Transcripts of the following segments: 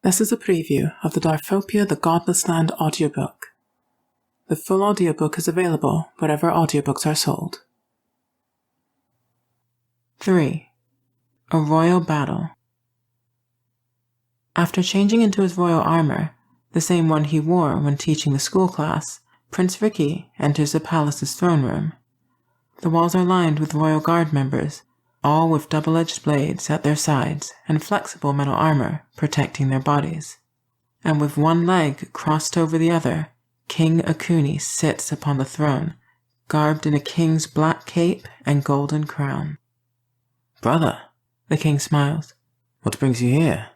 This is a preview of the Darphopia the Godless Land audiobook. The full audiobook is available wherever audiobooks are sold. 3. A Royal Battle. After changing into his royal armor, the same one he wore when teaching the school class, Prince Ricky enters the palace's throne room. The walls are lined with royal guard members, all with double-edged blades at their sides and flexible metal armor protecting their bodies. And with one leg crossed over the other, King Akuni sits upon the throne, garbed in a king's black cape and golden crown. "Brother," the king smiles. "what brings you here?"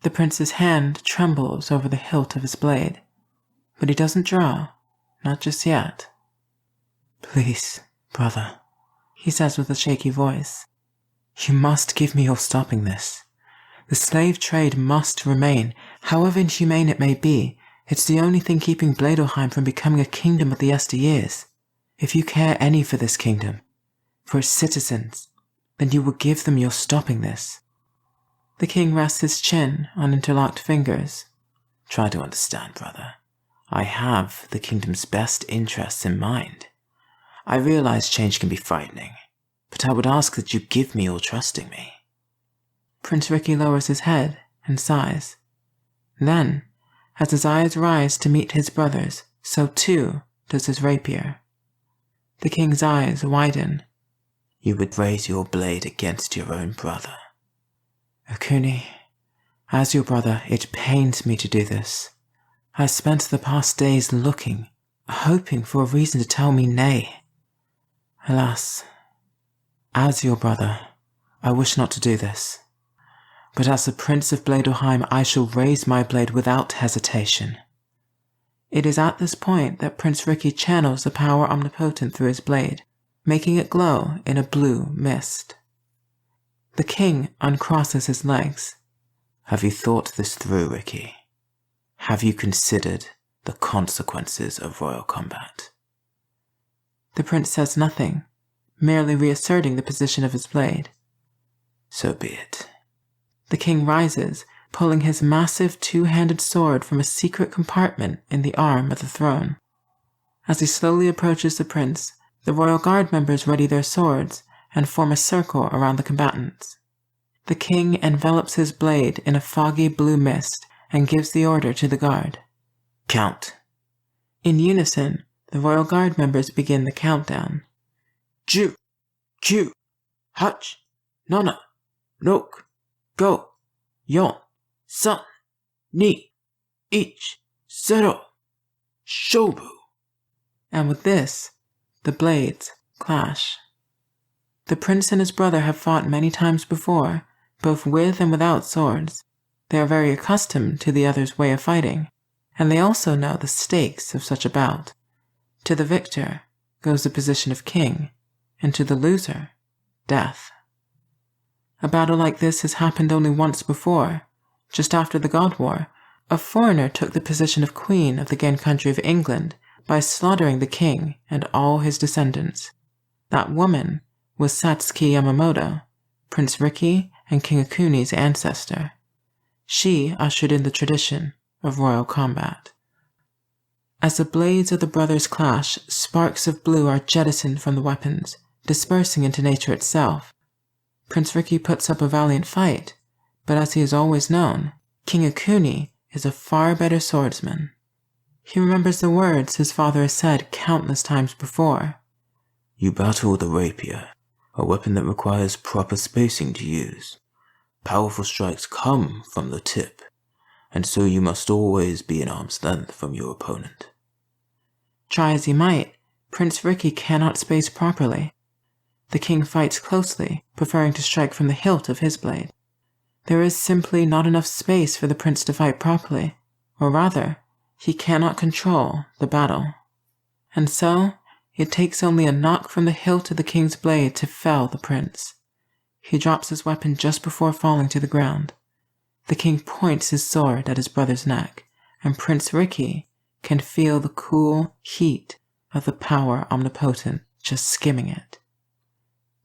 The prince's hand trembles over the hilt of his blade, but he doesn't draw, not just yet. "Please, brother," he says with a shaky voice. "you must give me your stopping this. The slave trade must remain, however inhumane it may be. It's the only thing keeping Bladelheim from becoming a kingdom of the yesteryears. If you care any for this kingdom, for its citizens, then you will give them your stopping this." The king rests his chin on interlocked fingers. "Try to understand, brother. I have the kingdom's best interests in mind. I realize change can be frightening, but I would ask that you give me your trust in me." Prince Ricky lowers his head and sighs. Then, as his eyes rise to meet his brother's, so too does his rapier. The king's eyes widen. "You would raise your blade against your own brother." "Akuni, as your brother, it pains me to do this. I spent the past days looking, hoping for a reason to tell me nay. Alas, as your brother, I wish not to do this. But as the Prince of Bladelheim, I shall raise my blade without hesitation." It is at this point that Prince Ricky channels the power omnipotent through his blade, making it glow in a blue mist. The king uncrosses his legs. "Have you thought this through, Ricky? Have you considered the consequences of royal combat?" The prince says nothing, merely reasserting the position of his blade. "So be it." The king rises, pulling his massive two-handed sword from a secret compartment in the arm of the throne. As he slowly approaches the prince, the royal guard members ready their swords and form a circle around the combatants. The king envelops his blade in a foggy blue mist and gives the order to the guard. "Count." In unison, the royal guard members begin the countdown. Ju, Q, Hutch, Nana, Nok, Go, Yon, San, Ni, Ich, Zero, Shobu. And with this, the blades clash. The prince and his brother have fought many times before, both with and without swords. They are very accustomed to the other's way of fighting, and they also know the stakes of such a bout. To the victor goes the position of king, and to the loser, death. A battle like this has happened only once before. Just after the God War, a foreigner took the position of queen of the Gen country of England by slaughtering the king and all his descendants. That woman was Satsuki Yamamoto, Prince Ricky and King Akuni's ancestor. She ushered in the tradition of royal combat. As the blades of the brothers clash, sparks of blue are jettisoned from the weapons, dispersing into nature itself. Prince Ricky puts up a valiant fight, but as he has always known, King Akuni is a far better swordsman. He remembers the words his father has said countless times before. "You battle with a rapier, a weapon that requires proper spacing to use. Powerful strikes come from the tip, and so you must always be an arm's length from your opponent." Try as he might, Prince Ricky cannot space properly. The king fights closely, preferring to strike from the hilt of his blade. There is simply not enough space for the prince to fight properly, or rather, he cannot control the battle. And so, it takes only a knock from the hilt of the king's blade to fell the prince. He drops his weapon just before falling to the ground. The king points his sword at his brother's neck, and Prince Ricky can feel the cool heat of the power omnipotent just skimming it.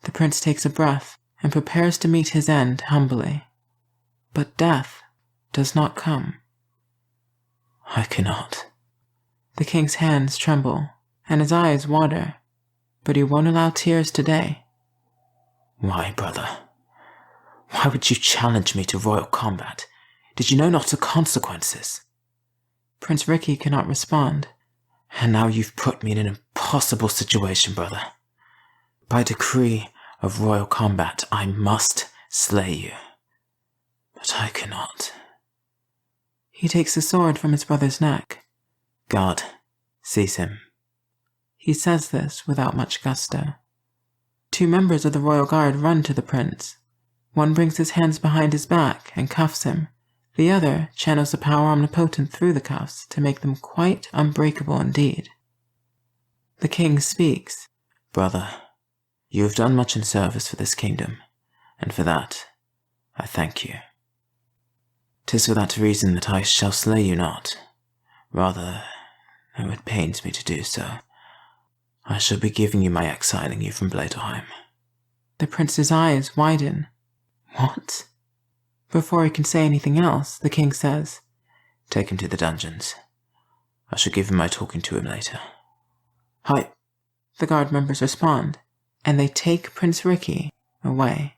The prince takes a breath and prepares to meet his end humbly. But death does not come. I cannot. The king's hands tremble, and his eyes water, but he won't allow tears today. Why, brother? Why would you challenge me to royal combat? Did you know not the consequences? Prince Ricky cannot respond. And now you've put me in an impossible situation, brother. By decree of royal combat, I must slay you. But I cannot. He takes the sword from his brother's neck. Guard, seize him. He says this without much gusto. 2 members of the royal guard run to the prince. One brings his hands behind his back and cuffs him. The other channels the power omnipotent through the cuffs to make them quite unbreakable indeed. The king speaks. Brother, you have done much in service for this kingdom, and for that I thank you. 'Tis for that reason that I shall slay you not. Rather, though it pains me to do so, I shall be giving you my exiling you from Bladerheim. The prince's eyes widen. What? Before he can say anything else, the king says, Take him to the dungeons. I shall give him my talking to him later. Hi. The guard members respond, and they take Prince Ricky away.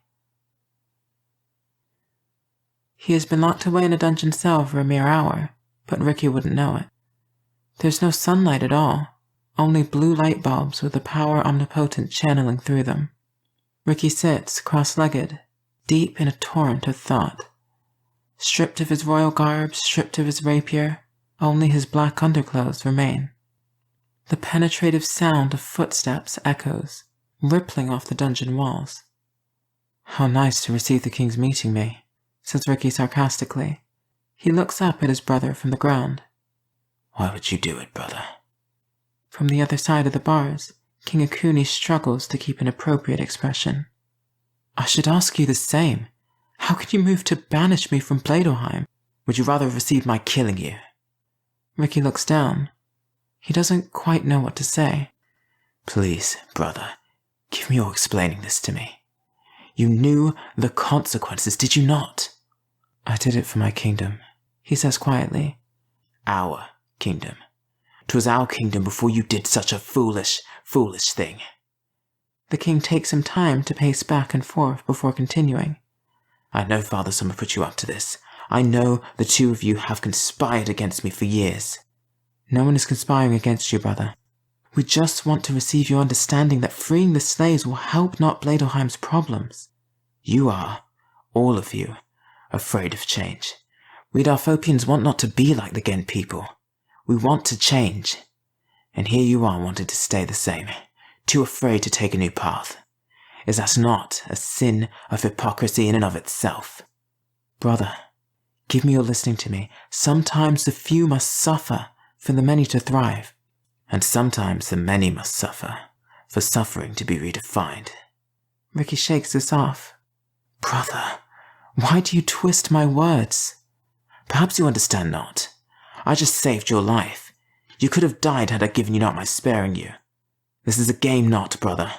He has been locked away in a dungeon cell for a mere hour, but Ricky wouldn't know it. There's no sunlight at all, only blue light bulbs with the power omnipotent channeling through them. Ricky sits cross-legged, deep in a torrent of thought. Stripped of his royal garb, stripped of his rapier, only his black underclothes remain. The penetrative sound of footsteps echoes, rippling off the dungeon walls. How nice to receive the king's meeting me, says Ricky sarcastically. He looks up at his brother from the ground. Why would you do it, brother? From the other side of the bars, King Akuni struggles to keep an appropriate expression. I should ask you the same. How could you move to banish me from Bladerheim? Would you rather have received my killing you? Ricky looks down. He doesn't quite know what to say. Please, brother, give me your explaining this to me. You knew the consequences, did you not? I did it for my kingdom, he says quietly. Our kingdom. 'Twas our kingdom before you did such a foolish thing. The king takes some time to pace back and forth before continuing. I know Father Summer put you up to this. I know the 2 of you have conspired against me for years. No one is conspiring against you, brother. We just want to receive your understanding that freeing the slaves will help not Bladerheim's problems. You are, all of you, afraid of change. We Darphopians want not to be like the Gent people. We want to change. And here you are wanting to stay the same, too afraid to take a new path. Is that not a sin of hypocrisy in and of itself? Brother, give me your listening to me. Sometimes the few must suffer for the many to thrive. And sometimes the many must suffer for suffering to be redefined. Ricky shakes this off. Brother, why do you twist my words? Perhaps you understand not. I just saved your life. You could have died had I given you not my sparing you. This is a game not, brother.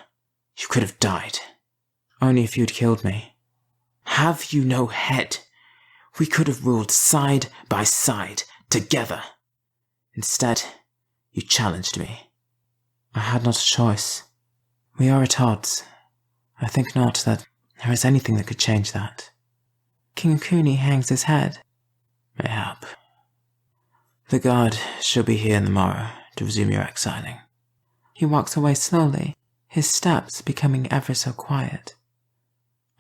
You could have died. Only if you'd killed me. Have you no head? We could have ruled side by side, together. Instead, you challenged me. I had not a choice. We are at odds. I think not that there is anything that could change that. King Akuni hangs his head. Mayhap. The guard shall be here in the morrow to resume your exiling. He walks away slowly, his steps becoming ever so quiet.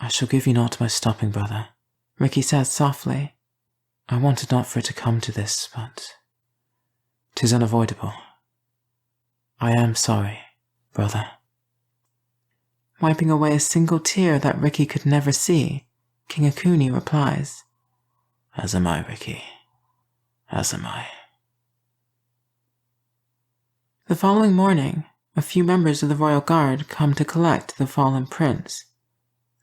I shall give you not my stopping, brother, Ricky says softly. I wanted not for it to come to this, but 'tis unavoidable. I am sorry, brother. Wiping away a single tear that Ricky could never see, King Akuni replies, As am I, Ricky. As am I. The following morning, a few members of the royal guard come to collect the fallen prince.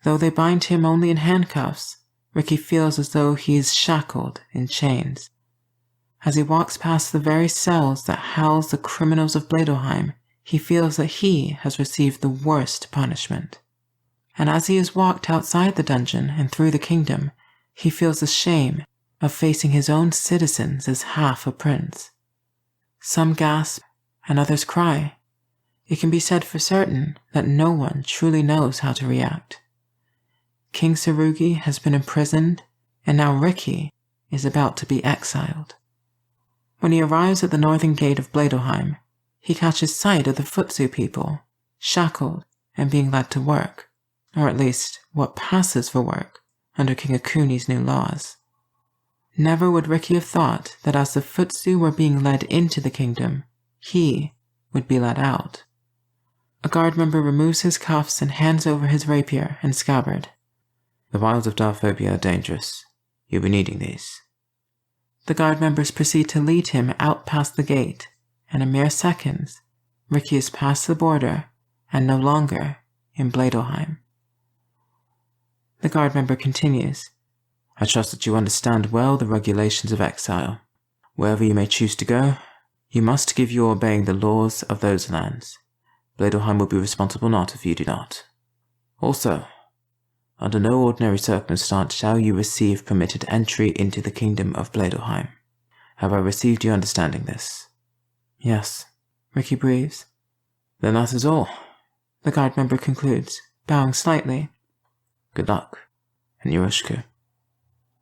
Though they bind him only in handcuffs, Ricky feels as though he is shackled in chains. As he walks past the very cells that house the criminals of Bladerheim, he feels that he has received the worst punishment. And as he is walked outside the dungeon and through the kingdom, he feels the shame of facing his own citizens as half a prince. Some gasp and others cry. It can be said for certain that no one truly knows how to react. King Tsurugi has been imprisoned, and now Riki is about to be exiled. When he arrives at the northern gate of Bladelheim, he catches sight of the Futsu people, shackled and being led to work, or at least what passes for work under King Akuni's new laws. Never would Riki have thought that as the Futsu were being led into the kingdom, he would be let out. A guard member removes his cuffs and hands over his rapier and scabbard. The wilds of Darphopia are dangerous. You'll be needing these. The guard members proceed to lead him out past the gate, and in mere seconds, Riki is past the border and no longer in Bladelheim. The guard member continues. I trust that you understand well the regulations of exile. Wherever you may choose to go, you must give you obeying the laws of those lands. Bladelheim will be responsible not if you do not. Also, under no ordinary circumstance shall you receive permitted entry into the kingdom of Bladelheim. Have I received your understanding this? Yes, Riki breathes. Then that is all. The guard member concludes, bowing slightly. Good luck, and Yoroshiku.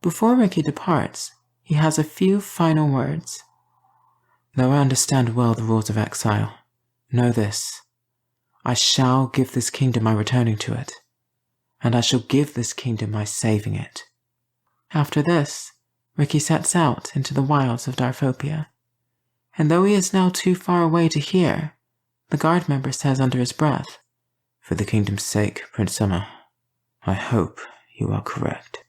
Before Riki departs, he has a few final words. Though I understand well the rules of exile, know this. I shall give this kingdom my returning to it, and I shall give this kingdom my saving it. After this, Riki sets out into the wilds of Darphopia. And though he is now too far away to hear, the guard member says under his breath, For the kingdom's sake, Prince Summer, I hope you are correct.